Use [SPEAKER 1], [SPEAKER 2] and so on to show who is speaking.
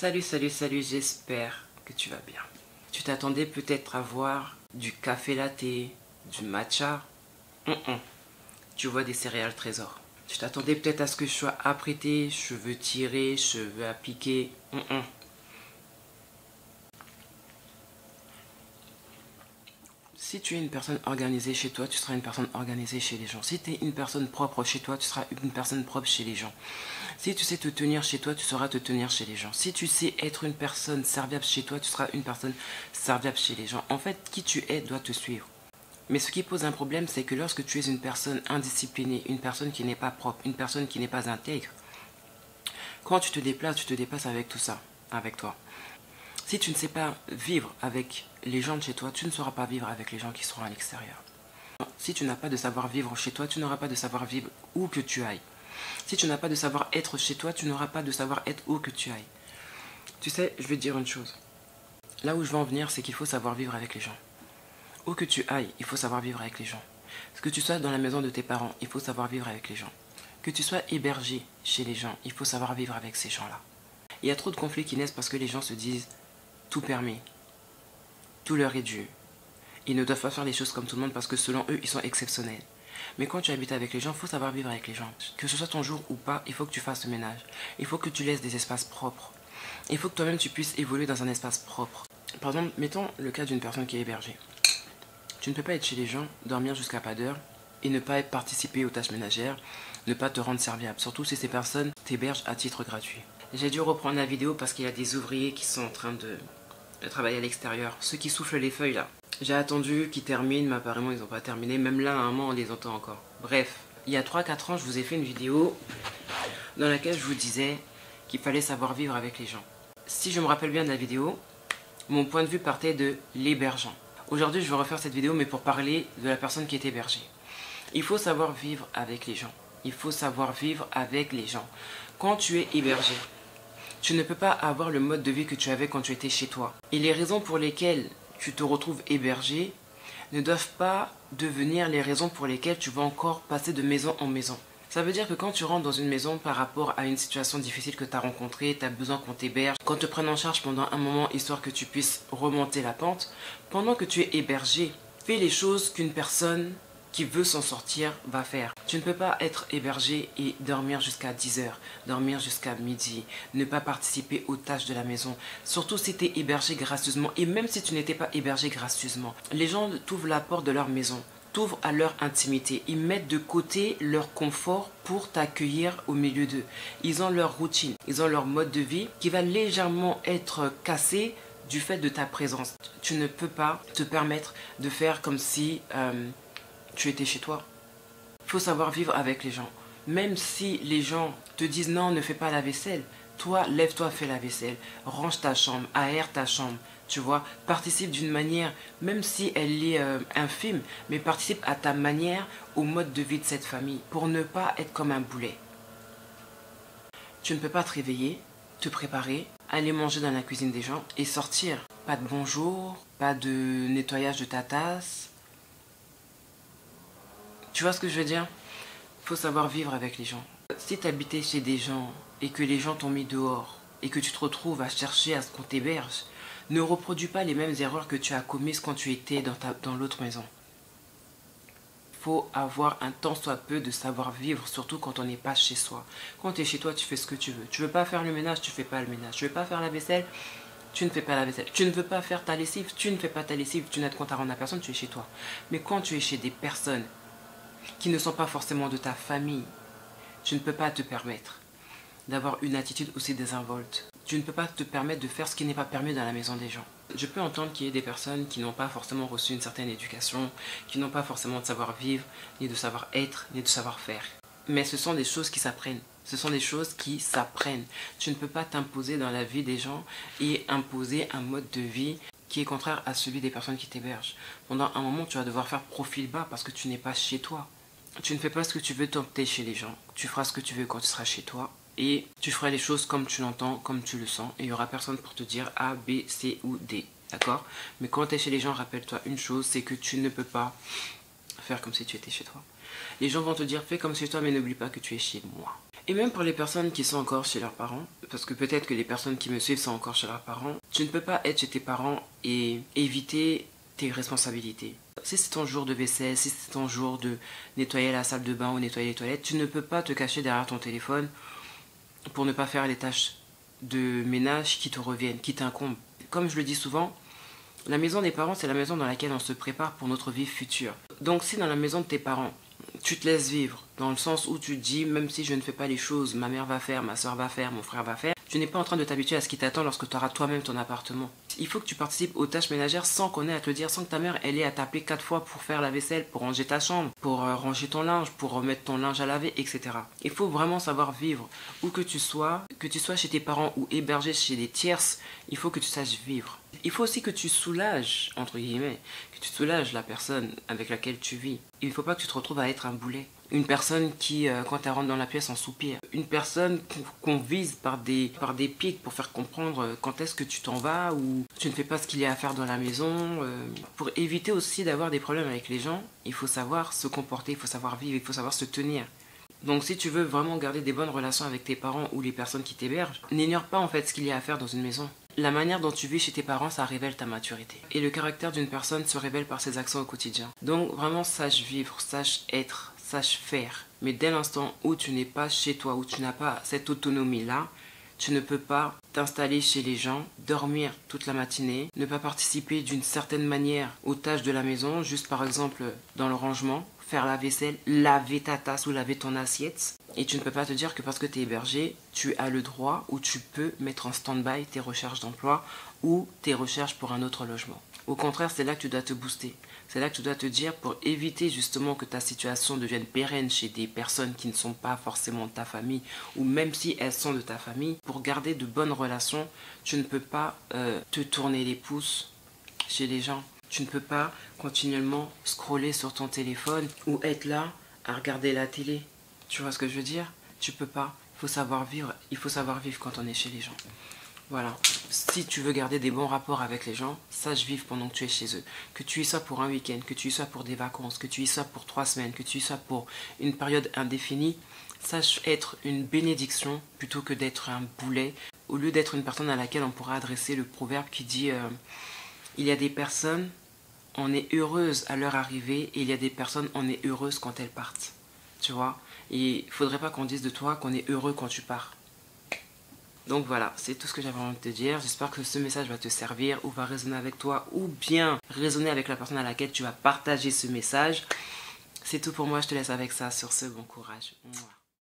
[SPEAKER 1] Salut, salut, salut, j'espère que tu vas bien. Tu t'attendais peut-être à voir du café latte, du matcha. Tu vois des céréales trésors. Tu t'attendais peut-être à ce que je sois apprêté, cheveux tirés, cheveux appliqués. Si tu es une personne organisée chez toi, tu seras une personne organisée chez les gens. Si tu es une personne propre chez toi, tu seras une personne propre chez les gens. Si tu sais te tenir chez toi, tu sauras te tenir chez les gens. Si tu sais être une personne serviable chez toi, tu seras une personne serviable chez les gens. En fait, qui tu es doit te suivre. Mais ce qui pose un problème, c'est que lorsque tu es une personne indisciplinée, une personne qui n'est pas propre, une personne qui n'est pas intègre, quand tu te déplaces avec tout ça, avec toi. Si tu ne sais pas vivre avec les gens de chez toi, tu ne sauras pas vivre avec les gens qui seront à l'extérieur. Si tu n'as pas de savoir-vivre chez toi, tu n'auras pas de savoir-vivre où que tu ailles. Si tu n'as pas de savoir-être chez toi, tu n'auras pas de savoir-être où que tu ailles. Tu sais, je vais te dire une chose. Là où je veux en venir, c'est qu'il faut savoir vivre avec les gens. Où que tu ailles, il faut savoir vivre avec les gens. Que tu sois dans la maison de tes parents, il faut savoir vivre avec les gens. Que tu sois hébergé chez les gens, il faut savoir vivre avec ces gens-là. Il y a trop de conflits qui naissent parce que les gens se disent tout permis, tout leur est dû. Ils ne doivent pas faire les choses comme tout le monde parce que selon eux, ils sont exceptionnels. Mais quand tu habites avec les gens, il faut savoir vivre avec les gens. Que ce soit ton jour ou pas, il faut que tu fasses le ménage. Il faut que tu laisses des espaces propres. Il faut que toi-même tu puisses évoluer dans un espace propre. Par exemple, mettons le cas d'une personne qui est hébergée. Tu ne peux pas être chez les gens, dormir jusqu'à pas d'heure et ne pas participer aux tâches ménagères, ne pas te rendre serviable. Surtout si ces personnes t'hébergent à titre gratuit. J'ai dû reprendre la vidéo parce qu'il y a des ouvriers qui sont en train de travailler à l'extérieur. Ceux qui soufflent les feuilles là. J'ai attendu qu'ils terminent, mais apparemment ils n'ont pas terminé. Même là, à un moment, on les entend encore. Bref, il y a 3-4 ans, je vous ai fait une vidéo dans laquelle je vous disais qu'il fallait savoir vivre avec les gens. Si je me rappelle bien de la vidéo, mon point de vue partait de l'hébergeant. Aujourd'hui, je vais refaire cette vidéo, mais pour parler de la personne qui est hébergée. Il faut savoir vivre avec les gens. Il faut savoir vivre avec les gens. Quand tu es hébergé, tu ne peux pas avoir le mode de vie que tu avais quand tu étais chez toi. Et les raisons pour lesquelles tu te retrouves hébergé ne doivent pas devenir les raisons pour lesquelles tu vas encore passer de maison en maison. Ça veut dire que quand tu rentres dans une maison par rapport à une situation difficile que tu as rencontrée, tu as besoin qu'on t'héberge, qu'on te prenne en charge pendant un moment histoire que tu puisses remonter la pente, pendant que tu es hébergé, fais les choses qu'une personne qui veut s'en sortir va faire. Tu ne peux pas être hébergé et dormir jusqu'à 10 h, dormir jusqu'à midi, ne pas participer aux tâches de la maison. Surtout si tu es hébergé gracieusement. Et même si tu n'étais pas hébergé gracieusement, les gens t'ouvrent la porte de leur maison, t'ouvrent à leur intimité. Ils mettent de côté leur confort pour t'accueillir au milieu d'eux. Ils ont leur routine, ils ont leur mode de vie qui va légèrement être cassé du fait de ta présence. Tu ne peux pas te permettre de faire comme si tu étais chez toi. Il faut savoir vivre avec les gens. Même si les gens te disent non, ne fais pas la vaisselle, toi, lève-toi, fais la vaisselle, range ta chambre, aère ta chambre, tu vois, participe d'une manière, même si elle est infime, mais participe à ta manière au mode de vie de cette famille, pour ne pas être comme un boulet. Tu ne peux pas te réveiller, te préparer, aller manger dans la cuisine des gens et sortir. Pas de bonjour, pas de nettoyage de ta tasse. Tu vois ce que je veux dire? Il faut savoir vivre avec les gens. Si tu habitais chez des gens et que les gens t'ont mis dehors et que tu te retrouves à chercher à ce qu'on t'héberge, ne reproduis pas les mêmes erreurs que tu as commises quand tu étais dans l'autre maison. Il faut avoir un tant soit peu de savoir vivre, surtout quand on n'est pas chez soi. Quand tu es chez toi, tu fais ce que tu veux. Tu veux pas faire le ménage, tu fais pas le ménage. Tu veux pas faire la vaisselle, tu ne fais pas la vaisselle. Tu ne veux pas faire ta lessive, tu ne fais pas ta lessive. Tu n'as de compte à rendre à personne, tu es chez toi. Mais quand tu es chez des personnes qui ne sont pas forcément de ta famille, tu ne peux pas te permettre d'avoir une attitude aussi désinvolte. Tu ne peux pas te permettre de faire ce qui n'est pas permis dans la maison des gens. Je peux entendre qu'il y ait des personnes qui n'ont pas forcément reçu une certaine éducation, qui n'ont pas forcément de savoir-vivre, ni de savoir-être, ni de savoir-faire. Mais ce sont des choses qui s'apprennent. Ce sont des choses qui s'apprennent. Tu ne peux pas t'imposer dans la vie des gens et imposer un mode de vie qui est contraire à celui des personnes qui t'hébergent. Pendant un moment, tu vas devoir faire profil bas parce que tu n'es pas chez toi. Tu ne fais pas ce que tu veux tant que tu es chez les gens. Tu feras ce que tu veux quand tu seras chez toi. Et tu feras les choses comme tu l'entends, comme tu le sens. Et il n'y aura personne pour te dire A, B, C ou D. D'accord? Mais quand tu es chez les gens, rappelle-toi une chose, c'est que tu ne peux pas faire comme si tu étais chez toi. Les gens vont te dire fais comme chez toi, mais n'oublie pas que tu es chez moi. Et même pour les personnes qui sont encore chez leurs parents, parce que peut-être que les personnes qui me suivent sont encore chez leurs parents, tu ne peux pas être chez tes parents et éviter tes responsabilités. Si c'est ton jour de vaisselle, si c'est ton jour de nettoyer la salle de bain ou nettoyer les toilettes, tu ne peux pas te cacher derrière ton téléphone pour ne pas faire les tâches de ménage qui te reviennent, qui t'incombent. Comme je le dis souvent, la maison des parents, c'est la maison dans laquelle on se prépare pour notre vie future. Donc si dans la maison de tes parents, tu te laisses vivre, dans le sens où tu te dis, même si je ne fais pas les choses, ma mère va faire, ma soeur va faire, mon frère va faire, tu n'es pas en train de t'habituer à ce qui t'attend lorsque tu auras toi-même ton appartement. Il faut que tu participes aux tâches ménagères sans qu'on ait à te le dire, sans que ta mère elle ait à t'appeler 4 fois pour faire la vaisselle, pour ranger ta chambre, pour ranger ton linge, pour remettre ton linge à laver, etc. Il faut vraiment savoir vivre. Où que tu sois chez tes parents ou hébergé chez des tierces, il faut que tu saches vivre. Il faut aussi que tu soulages, entre guillemets, que tu soulages la personne avec laquelle tu vis. Il ne faut pas que tu te retrouves à être un boulet. Une personne qui, quand elle rentre dans la pièce, en soupire. Une personne qu'on vise par des pics pour faire comprendre quand est-ce que tu t'en vas ou tu ne fais pas ce qu'il y a à faire dans la maison. Pour éviter aussi d'avoir des problèmes avec les gens, il faut savoir se comporter, il faut savoir vivre, il faut savoir se tenir. Donc si tu veux vraiment garder des bonnes relations avec tes parents ou les personnes qui t'hébergent, n'ignore pas en fait ce qu'il y a à faire dans une maison. La manière dont tu vis chez tes parents, ça révèle ta maturité. Et le caractère d'une personne se révèle par ses actions au quotidien. Donc vraiment sache vivre, sache être, sache faire. Mais dès l'instant où tu n'es pas chez toi, où tu n'as pas cette autonomie-là, tu ne peux pas t'installer chez les gens, dormir toute la matinée, ne pas participer d'une certaine manière aux tâches de la maison, juste par exemple dans le rangement, faire la vaisselle, laver ta tasse ou laver ton assiette. Et tu ne peux pas te dire que parce que tu es hébergé, tu as le droit ou tu peux mettre en stand-by tes recherches d'emploi ou tes recherches pour un autre logement. Au contraire, c'est là que tu dois te booster. C'est là que tu dois te dire, pour éviter justement que ta situation devienne pérenne chez des personnes qui ne sont pas forcément de ta famille, ou même si elles sont de ta famille, pour garder de bonnes relations, tu ne peux pas te tourner les pouces chez les gens. Tu ne peux pas continuellement scroller sur ton téléphone ou être là à regarder la télé. Tu vois ce que je veux dire? Tu peux pas. Il faut savoir vivre. Il faut savoir vivre quand on est chez les gens. Voilà. Si tu veux garder des bons rapports avec les gens, sache vivre pendant que tu es chez eux. Que tu y sois pour un week-end, que tu y sois pour des vacances, que tu y sois pour 3 semaines, que tu y sois pour une période indéfinie, sache être une bénédiction plutôt que d'être un boulet. Au lieu d'être une personne à laquelle on pourra adresser le proverbe qui dit il y a des personnes, on est heureuse à leur arrivée et il y a des personnes, on est heureuse quand elles partent. Tu vois? Et il ne faudrait pas qu'on dise de toi qu'on est heureux quand tu pars. Donc voilà, c'est tout ce que j'avais envie de te dire. J'espère que ce message va te servir ou va résonner avec toi ou bien résonner avec la personne à laquelle tu vas partager ce message. C'est tout pour moi, je te laisse avec ça. Sur ce, bon courage. Mouah.